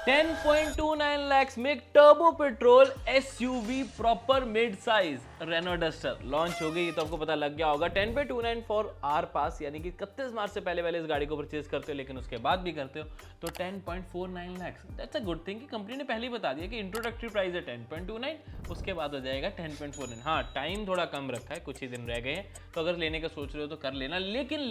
10.29 lakhs में turbo petrol SUV proper mid size Renault Duster launch हो गई। तो आपको पता लग गया होगा 10.29 फॉर आर पास, यानी कि 31 मार्च से पहले इस गाड़ी को परचेज करते हो, लेकिन उसके बाद भी करते हो तो 10.49 lakh. That's a good thing कि कंपनी ने पहले ही बता दिया कि इंट्रोडक्टरी प्राइस है 10.29, उसके बाद हो जाएगा 10.49। हाँ, टाइम थोड़ा कम रखा है, कुछ ही दिन रह गए हैं, तो अगर लेने का सोच रहे हो तो कर लेना। लेकिन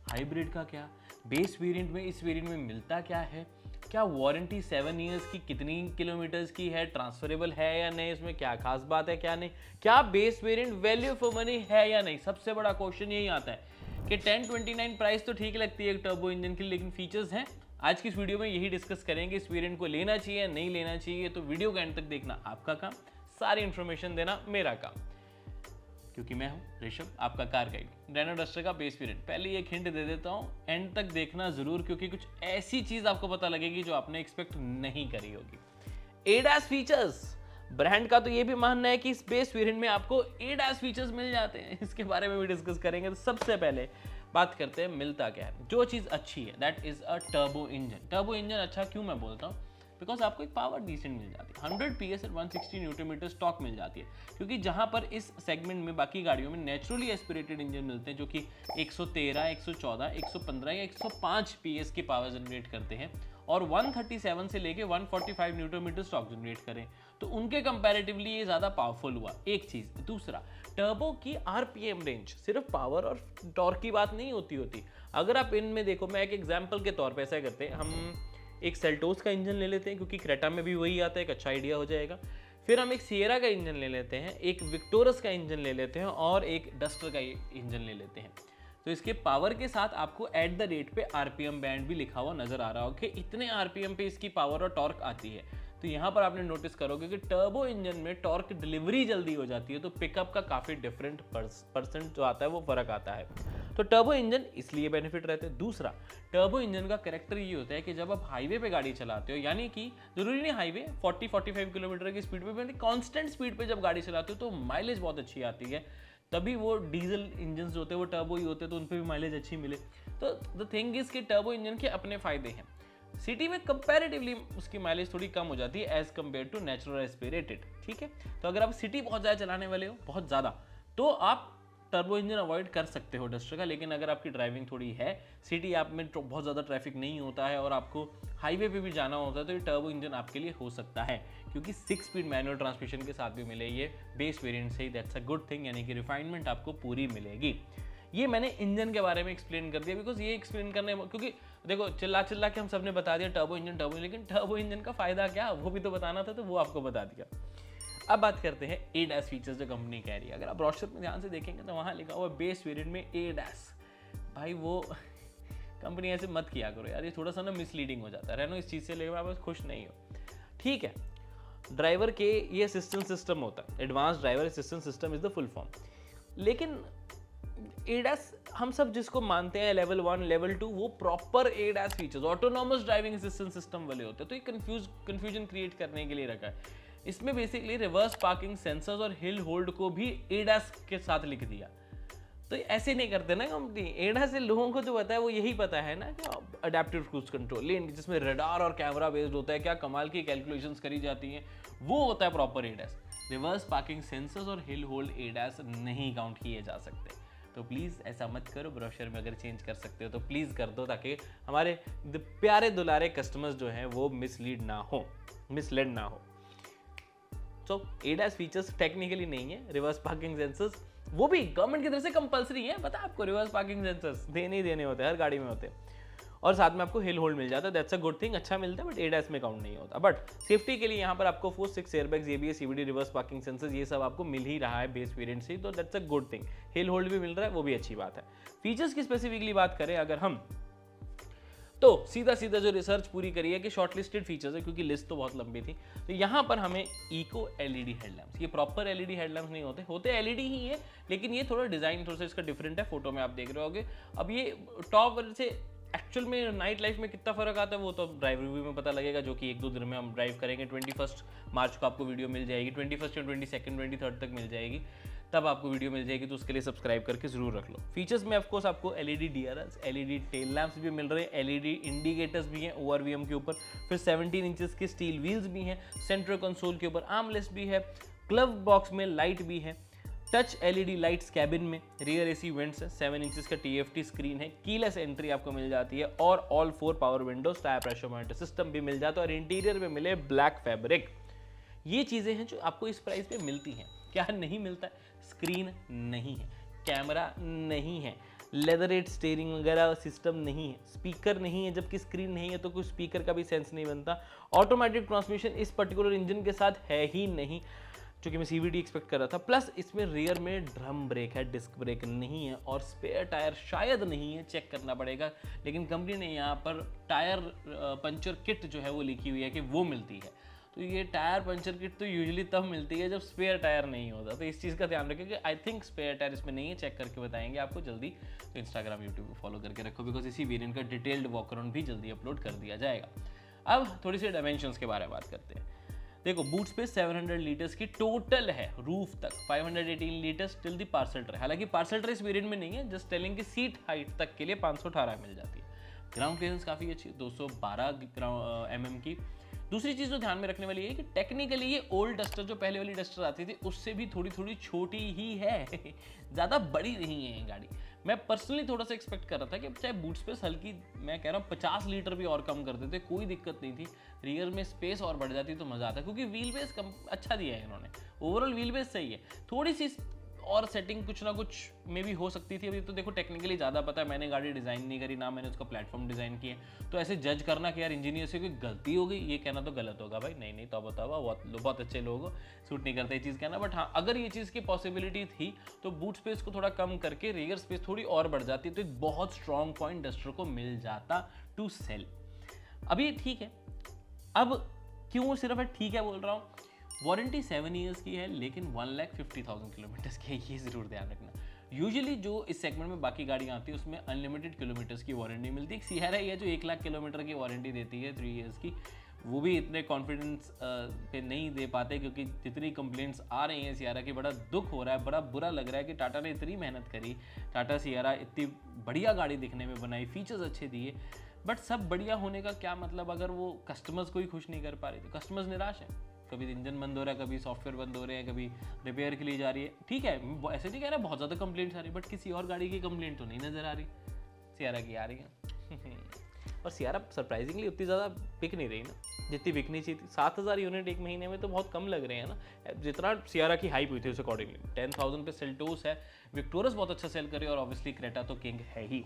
हाइब्रिड का क्या, बेस वेरिएंट में इस वेरिएंट में मिलता क्या है, क्या वारंटी 7 इयर्स की कितनी किलोमीटर्स की है, ट्रांसफरेबल है या नहीं, इसमें क्या खास बात है क्या नहीं, क्या base variant value for money है या नहीं, सबसे बड़ा क्वेश्चन यही आता है कि 1029 प्राइस तो ठीक लगती है एक टर्बो इंजन की, लेकिन फीचर्स हैं। आज की इस वीडियो में यही डिस्कस करेंगे, इस वेरिएंट को लेना चाहिए या नहीं लेना चाहिए। तो वीडियो के एंड तक देखना आपका काम, सारी इंफॉर्मेशन देना मेरा काम, क्योंकि मैं हूं ऋषभ, आपका कार गाइड। रेनो डस्टर का बेस वेरिएंट, पहले एक हिंट दे देता हूं, एंड तक देखना जरूर, क्योंकि कुछ ऐसी चीज आपको पता लगेगी जो आपने एक्सपेक्ट नहीं करी होगी। एडास फीचर्स, ब्रांड का तो ये भी मानना है कि इस बेस वेरिएंट में आपको एडास फीचर्स मिल जाते हैं, इसके बारे में भी डिस्कस करेंगे। तो सबसे पहले बात करते हैं मिलता क्या है। जो चीज अच्छी है that is a turbo engine. Turbo engine अच्छा क्यों मैं बोलता हूँ, बिकॉज आपको एक पावर डिसेंट मिल जाती है, 100 PS और 160 न्यूटन मीटर स्टॉक मिल जाती है। क्योंकि जहां पर इस सेगमेंट में बाकी गाड़ियों में नेचुरली एस्पिरेटेड इंजन मिलते हैं जो कि 113, 114, 115 या 105 PS की पावर जनरेट करते हैं, और 137 से लेके 145 न्यूटन मीटर स्टॉक जनरेट करें, तो उनके कंपैरेटिवली ये ज़्यादा पावरफुल हुआ, एक चीज़। दूसरा, टर्बो की RPM रेंज सिर्फ पावर और टॉर्क की बात नहीं होती। अगर आप इनमें देखो, मैं एक एग्जाम्पल के तौर पर ऐसा करते हैं, हम एक सेल्टोस का इंजन ले लेते हैं, क्योंकि क्रेटा में भी वही आता है, एक अच्छा आइडिया हो जाएगा। फिर हम एक सिएरा का इंजन ले लेते हैं, एक विक्टोरस का इंजन ले लेते हैं, और एक डस्टर का इंजन ले लेते हैं। तो इसके पावर के साथ आपको एट द रेट पे RPM बैंड भी लिखा हुआ नजर आ रहा हो कि इतने RPM पे इसकी पावर और टॉर्क आती है। तो यहाँ पर आपने नोटिस करोगे कि टर्बो इंजन में टॉर्क डिलीवरी जल्दी हो जाती है, तो पिकअप का काफ़ी डिफरेंट परसेंट जो आता है वो फर्क आता है। तो टर्बो इंजन इसलिए बेनिफिट रहते हैं। दूसरा, टर्बो इंजन का कैरेक्टर ये होता है कि जब आप हाईवे पे गाड़ी चलाते हो, यानी कि जरूरी नहीं हाईवे 40-45 किलोमीटर की स्पीड पे, कांस्टेंट स्पीड पे जब गाड़ी चलाते हो तो माइलेज बहुत अच्छी आती है। तभी वो डीजल इंजन जो होते हैं वो टर्बो ही होते हैं, तो उन पर भी माइलेज अच्छी मिले। तो द थिंग इज कि टर्बो इंजन के अपने फायदे हैं। सिटी में कंपैरेटिवली उसकी माइलेज थोड़ी कम हो जाती है as compare to natural aspirated, ठीक है। तो अगर आप सिटी बहुत ज़्यादा चलाने वाले हो, बहुत ज़्यादा, तो आप टर्बो इंजन अवॉइड कर सकते हो डस्टर का। लेकिन अगर आपकी ड्राइविंग थोड़ी है, सिटी आप में बहुत ज़्यादा ट्रैफिक नहीं होता है और आपको हाईवे पे भी जाना होता है, तो ये टर्बो इंजन आपके लिए हो सकता है, क्योंकि 6 स्पीड मैनुअल ट्रांसमिशन के साथ भी मिले ये बेस वेरिएंट से ही। दैट्स अ गुड थिंग, यानी कि रिफाइनमेंट आपको पूरी मिलेगी। ये मैंने इंजन के बारे में एक्सप्लेन कर दिया, बिकॉज ये एक्सप्लेन करने, क्योंकि देखो चिल्ला के हम सबने बता दिया टर्बो इंजन, लेकिन टर्बो इंजन का फायदा क्या वो भी तो बताना था, तो वो आपको बता दिया। अब बात करते हैं एडास फीचर्स जो कंपनी कह रही है। अगर आप ब्रोशर में ध्यान से देखेंगे तो वहाँ लिखा हुआ बेस वेरिएंट में एडास। भाई वो कंपनी ऐसे मत किया करो यार, ये थोड़ा सा ना मिसलीडिंग हो जाता है। रेनो इस चीज़ से लेकर आप खुश नहीं हो, ठीक है। ड्राइवर के ये असिस्टेंट सिस्टम होता है, advance driver assistant system is the full form. लेकिन एडास हम सब जिसको मानते हैं लेवल 1 लेवल 2, वो proper ADAS features autonomous driving assistant system वाले होते हैं। तो ये कंफ्यूजन क्रिएट करने के लिए रखा है। इसमें बेसिकली रिवर्स पार्किंग सेंसर्स और हिल होल्ड को भी एडास के साथ लिख दिया। तो ऐसे नहीं करते ना कंपनी। एडास से लोगों को जो पता है वो यही पता है ना कि अडेप्टिव क्रूज कंट्रोल लेन, जिसमें रडार और कैमरा बेस्ड होता है, क्या कमाल की कैलकुलेशंस करी जाती हैं, वो होता है proper ADAS. Reverse parking sensors और हिल होल्ड एडास नहीं काउंट किए जा सकते। तो प्लीज़ ऐसा मत करो, ब्रोशर में अगर चेंज कर सकते हो तो प्लीज़ कर दो, ताकि हमारे प्यारे दुलारे कस्टमर्स जो हैं वो मिसलीड ना हो, मिसलेड ना हो। तो एडास फीचर्स टेक्निकली नहीं है। रिवर्स पार्किंग सेंसर्स वो भी गवर्नमेंट की तरफ से कंपलसरी है, पता है आपको, रिवर्स पार्किंग सेंसर्स देने ही देने होते हैं, हर गाड़ी में होते हैं। और साथ में आपको हिल होल्ड मिल जाता है, दैट्स अ गुड थिंग, अच्छा मिलता है, बट एडास में काउंट नहीं होता। बट सेफ्टी के लिए यहाँ पर आपको 4-6 airbags, ABS, CVT, reverse parking sensors, ये सब आपको मिल ही रहा है बेस वेरिएंट से, तो that's a good thing. Hill hold भी मिल रहा है, वो भी अच्छी बात है। फीचर्स की स्पेसिफिकली बात करें अगर हम, तो सीधा जो रिसर्च पूरी करी है कि शॉर्टलिस्टेड फीचर्स है, क्योंकि लिस्ट तो बहुत लंबी थी। तो यहाँ पर हमें इको LED हेडलैम्प्स, ये प्रॉपर LED हेडलैम्प्स नहीं होते LED ही है, लेकिन ये थोड़ा डिज़ाइन थोड़ा सा इसका डिफरेंट है। फोटो में आप देख रहे होगे। अब ये टॉप से एक्चुअल में नाइट लाइफ में कितना फर्क आता है वो तो ड्राइव रिव्यू में पता लगेगा, जो कि 1-2 दिन में हम ड्राइव करेंगे। 21 मार्च को आपको वीडियो मिल जाएगी, 21 या 22 23 तक मिल जाएगी। तब आपको वीडियो मिल जाएगी, तो उसके लिए सब्सक्राइब करके जरूर रख लो। फीचर्स में ऑफकोर्स आपको LED DRLs, LED tail lamps भी मिल रहे हैं, एलईडी इंडिकेटर्स भी हैं ओआरवीएम के ऊपर, फिर 17 इंचेस के स्टील व्हील्स भी हैं, सेंट्रल कंसोल के ऊपर आर्मरेस्ट भी है, ग्लव बॉक्स में लाइट भी है, टच एलईडी लाइट्स कैबिन में, रियर एसी वेंट्स है, 7 इंचेस का टीएफटी स्क्रीन है, कीलेस एंट्री आपको मिल जाती है और all 4 power Windows, tyre pressure monitor system भी मिल जाता है और इंटीरियर में मिले ब्लैक फैब्रिक। ये चीज़ें हैं जो आपको इस प्राइस पे मिलती हैं। क्या नहीं मिलता है? स्क्रीन नहीं है, कैमरा नहीं है, लेदरेट स्टीयरिंग वगैरह सिस्टम नहीं है, स्पीकर नहीं है। जबकि स्क्रीन नहीं है तो कोई स्पीकर का भी सेंस नहीं बनता। ऑटोमेटिक ट्रांसमिशन इस पर्टिकुलर इंजन के साथ है ही नहीं, जो कि मैं सीवीटी एक्सपेक्ट कर रहा था। प्लस इसमें रियर में ड्रम ब्रेक है, डिस्क ब्रेक नहीं है और स्पेयर टायर शायद नहीं है, चेक करना पड़ेगा। लेकिन कंपनी ने यहाँ पर टायर पंचर किट जो है वो लिखी हुई है कि वो मिलती है। तो ये टायर पंचर किट तो यूजुअली तब मिलती है जब स्पेयर टायर नहीं होता, तो इस चीज़ का ध्यान रखें कि आई थिंक स्पेयर टायर इसमें नहीं है, चेक करके बताएंगे आपको जल्दी। तो इंस्टाग्राम यूट्यूब पर फॉलो करके रखो, बिकॉज इसी वेरिएंट का डिटेल्ड वॉक अराउंड भी जल्दी अपलोड कर दिया जाएगा। अब थोड़ी सी डायमेंशंस के बारे में बात करते हैं। देखो, बूट स्पेस 700 लीटर्स की टोटल है रूफ तक, 518 litres till the parcel tray. हालांकि पार्सल ट्रे इस वेरिएंट में नहीं है, जस्ट टेलिंग की सीट हाइट तक के लिए 518 मिल जाती है। ग्राउंड क्लियरेंस काफ़ी अच्छी, 212 mm की। दूसरी चीज़ जो ध्यान में रखने वाली है कि टेक्निकली ये ओल्ड डस्टर जो पहले वाली डस्टर आती थी उससे भी थोड़ी थोड़ी छोटी ही है, ज़्यादा बड़ी नहीं है ये गाड़ी। मैं पर्सनली थोड़ा सा एक्सपेक्ट कर रहा था कि चाहे बूट स्पेस हल्की, मैं कह रहा हूँ 50 लीटर भी और कम कर देते, कोई दिक्कत नहीं थी, रियर में स्पेस और बढ़ जाती तो मज़ा आता, क्योंकि व्हील बेस कम अच्छा दिया है इन्होंने, ओवरऑल व्हील बेस सही है। थोड़ी सी और सेटिंग कुछ ना कुछ में भी हो सकती थी। अभी तो देखो टेक्निकली ज़्यादा पता है, मैंने गाड़ी डिज़ाइन नहीं करी, ना मैंने उसका प्लेटफॉर्म डिज़ाइन किया, तो ऐसे जज करना कि यार इंजीनियर से कोई गलती हो गई, ये कहना तो गलत होगा भाई। नहीं तो बताओ, बहुत अच्छे लोग हो, सूट नहीं करते ये चीज़ कहना। बट हाँ, अगर ये चीज़ की पॉसिबिलिटी थी तो बूट स्पेस को थोड़ा कम करके रियर स्पेस थोड़ी और बढ़ जाती, तो एक बहुत स्ट्रॉन्ग पॉइंट डस्टर को मिल जाता टू सेल। अभी ठीक है, अब क्यों सिर्फ ठीक है बोल रहा हूँ, वारंटी 7 ईयर्स की है, लेकिन 1,50,000 किलोमीटर्स की है, ये ज़रूर ध्यान रखना। यूजुअली जो इस सेगमेंट में बाकी गाड़ियाँ आती है उसमें अनलिमिटेड किलोमीटर्स की वारंटी मिलती है। एक सियरा ही है जो 1,00,000 किलोमीटर की वारंटी देती है 3 ईयर्स की, वो भी इतने कॉन्फिडेंस पे नहीं दे पाते, क्योंकि जितनी कंप्लेंट्स आ रही हैं सियरा की, बड़ा दुख हो रहा है, बड़ा बुरा लग रहा है कि टाटा ने इतनी मेहनत करी, टाटा सियरा इतनी बढ़िया गाड़ी दिखने में बनाई, फीचर्स अच्छे दिए, बट सब बढ़िया होने का क्या मतलब अगर वो कस्टमर्स को ही खुश नहीं कर पा रही, तो कस्टमर्स निराश हैं। कभी इंजन बंद हो रहा है, कभी सॉफ्टवेयर बंद हो रहे हैं, कभी रिपेयर के लिए जा रही है। ठीक है, ऐसे नहीं कह रहा बहुत ज़्यादा कंप्लेंट्स आ रही, बट किसी और गाड़ी की कंप्लेंट तो नहीं नज़र आ रही, सियरा की आ रही है। और सियरा सरप्राइजिंगली उतनी ज़्यादा बिक नहीं रही ना जितनी बिकनी चाहिए थी। 7,000 यूनिट एक महीने में तो बहुत कम लग रहे हैं ना, जितना सियरा की हाइप हुई थी उस अकॉर्डिंगली। 10,000 पे सेल्टोस है, विक्टोरस बहुत अच्छा सेल करे और ऑब्वियसली क्रेटा तो किंग है ही।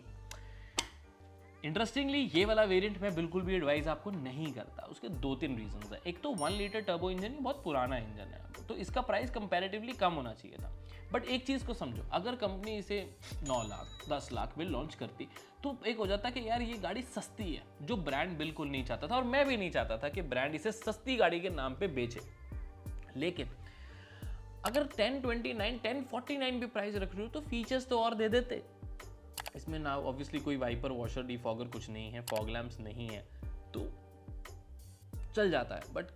इंटरेस्टिंगली ये वाला वेरिएंट मैं बिल्कुल भी एडवाइस आपको नहीं करता। उसके 2-3 रीजंस है। एक तो 1 लीटर टर्बो इंजन, बहुत पुराना इंजन है, तो इसका प्राइस कंपैरेटिवली कम होना चाहिए था। बट एक चीज़ को समझो, अगर कंपनी इसे 9 लाख 10 लाख में लॉन्च करती तो एक हो जाता कि यार ये गाड़ी सस्ती है, जो ब्रांड बिल्कुल नहीं चाहता था, और मैं भी नहीं चाहता था कि ब्रांड इसे सस्ती गाड़ी के नाम पे बेचे। लेकिन अगर 1029 1049 भी प्राइस रख रहे हो तो फीचर्स तो और दे देते। इसमें ना ऑब्वियसली कोई वाइपर, वॉशर, डिफॉगर कुछ नहीं है, फॉग लैंप्स नहीं है, तो चल जाता है। बट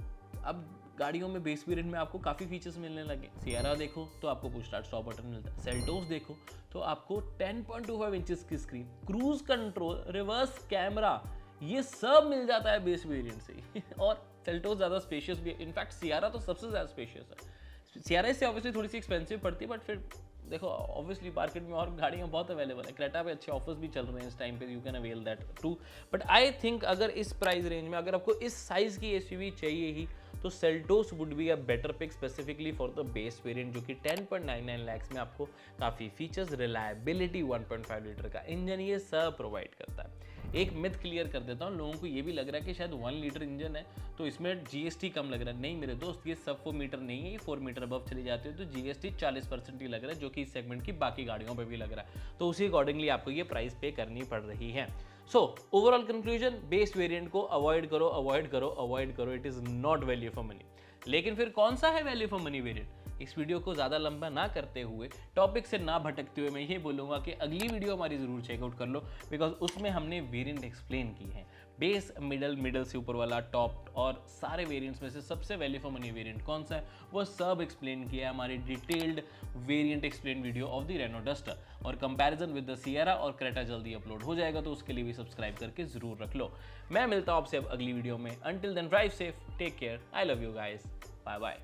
अब गाड़ियों में बेस वेरिएंट में आपको काफ़ी फीचर्स मिलने लगे। सियरा देखो तो आपको पुश स्टार्ट स्टॉप बटन मिलता है, सेल्टोस देखो तो आपको 10.25 इंचेस की screen, cruise control, reverse camera, ये सब मिल जाता है बेस वेरिएंट से। और सेल्टोस ज़्यादा स्पेशियस भी है, इनफैक्ट सियरा तो सबसे ज़्यादा स्पेशियस है। सियरा इससे ऑब्वियसली थोड़ी सी एक्सपेंसिव पड़ती है, बट फिर देखो ऑब्वियसली मार्केट में और गाड़ियाँ बहुत अवेलेबल है। क्रेटा पे अच्छे ऑफर्स भी चल रहे हैं इस टाइम पे, you can avail that too. But I think अगर इस प्राइस रेंज में अगर आपको इस साइज़ की एसयूवी चाहिए ही तो Seltos would be a better pick, specifically for the base variant, जो कि 10.99 लाख में आपको काफ़ी फीचर्स, रिलायबिलिटी, 1.5 लीटर का इंजन, ये सब प्रोवाइड करता है। एक मिथ क्लियर कर देता हूँ, लोगों को ये भी लग रहा है कि शायद 1 लीटर इंजन है तो इसमें जीएसटी कम लग रहा है। नहीं मेरे दोस्त, ये सब 4 मीटर नहीं है, ये 4 मीटर अबव चली जाती है तो जीएसटी 40% ही लग रहा है, जो कि इस सेगमेंट की बाकी गाड़ियों पर भी लग रहा है, तो उसी अकॉर्डिंगली आपको ये प्राइस पे करनी पड़ रही है। So overall conclusion, base variant को अवॉइड करो, अवॉइड करो, अवॉइड करो, it is not value for money. लेकिन फिर कौन सा है वैल्यू फॉर मनी वेरिएंट? इस वीडियो को ज़्यादा लंबा ना करते हुए, टॉपिक से ना भटकते हुए, मैं ये बोलूँगा कि अगली वीडियो हमारी ज़रूर चेकआउट कर लो, बिकॉज उसमें हमने वेरिएंट एक्सप्लेन की है। बेस, मिडल से ऊपर वाला, टॉप और सारे वेरिएंट्स में से सबसे वैल्यू फॉर मनी वेरिएंट कौन सा है, वो सब एक्सप्लेन किया है हमारी detailed variant explain video of the Renault Duster. और कंपैरिजन विद द सिएरा और क्रेटा जल्दी अपलोड हो जाएगा, तो उसके लिए भी सब्सक्राइब करके जरूर रख लो। मैं मिलता हूं आपसे अब अगली वीडियो में। Until then drive safe, take care, I love you guys, bye bye.